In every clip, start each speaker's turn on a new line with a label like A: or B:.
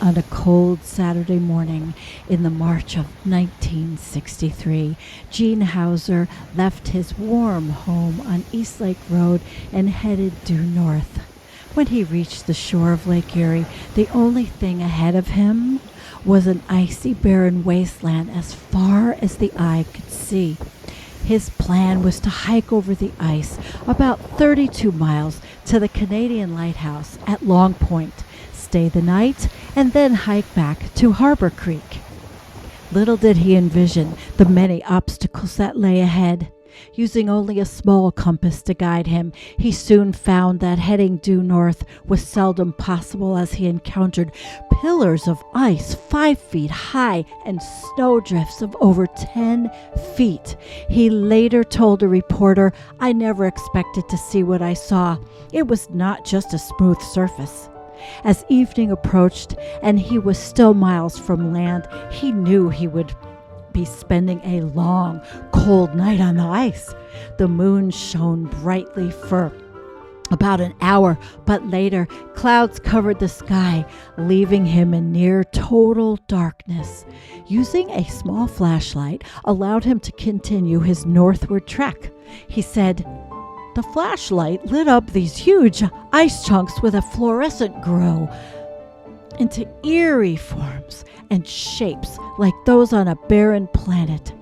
A: on a cold Saturday morning in the March of 1963, Gene Hauser left his warm home on East Lake Road and headed due north. When he reached the shore of Lake Erie, the only thing ahead of him was an icy, barren wasteland as far as the eye could see. His plan was to hike over the ice about 32 miles to the Canadian lighthouse at Long Point, stay the night, and then hike back to Harbor Creek. Little did he envision the many obstacles that lay ahead. Using only a small compass to guide him, he soon found that heading due north was seldom possible as he encountered pillars of ice 5 feet high and snowdrifts of over 10 feet. He later told a reporter, "I never expected to see what I saw. It was not just a smooth surface." As evening approached and he was still miles from land, he knew he would be spending a long, cold night on the ice. The moon shone brightly for about an hour, but later clouds covered the sky, leaving him in near total darkness. Using a small flashlight allowed him to continue his northward trek. He said, "The flashlight lit up these huge ice chunks with a fluorescent glow into eerie forms and shapes like those on a barren planet.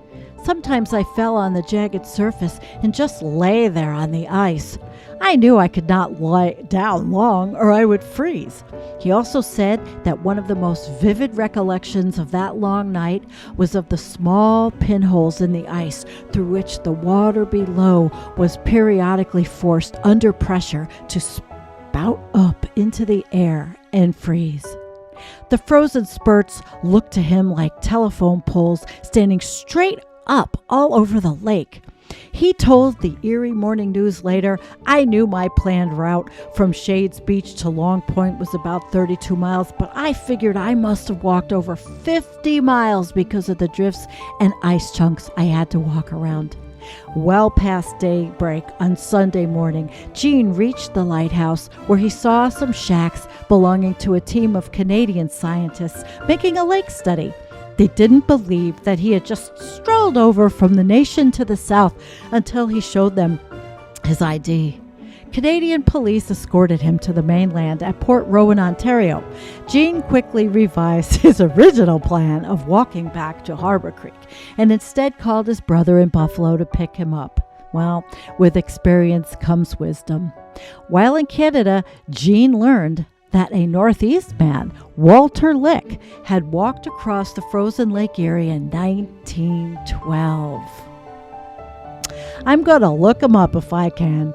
A: Sometimes I fell on the jagged surface and just lay there on the ice. I knew I could not lie down long or I would freeze." He also said that one of the most vivid recollections of that long night was of the small pinholes in the ice through which the water below was periodically forced under pressure to spout up into the air and freeze. The frozen spurts looked to him like telephone poles standing straight up all over the lake. He told the Erie Morning News later, "I knew my planned route from Shades Beach to Long Point was about 32 miles, but I figured I must have walked over 50 miles because of the drifts and ice chunks I had to walk around." Well past daybreak on Sunday morning, Gene reached the lighthouse where he saw some shacks belonging to a team of Canadian scientists making a lake study. They didn't believe that he had just strolled over from the nation to the south until he showed them his ID. Canadian police escorted him to the mainland at Port Rowan, Ontario. Gene quickly revised his original plan of walking back to Harbor Creek and instead called his brother in Buffalo to pick him up. Well, with experience comes wisdom. While in Canada, Gene learned that a Northeast man, Walter Lick, had walked across the frozen Lake Erie in 1912. I'm going to look him up if I can.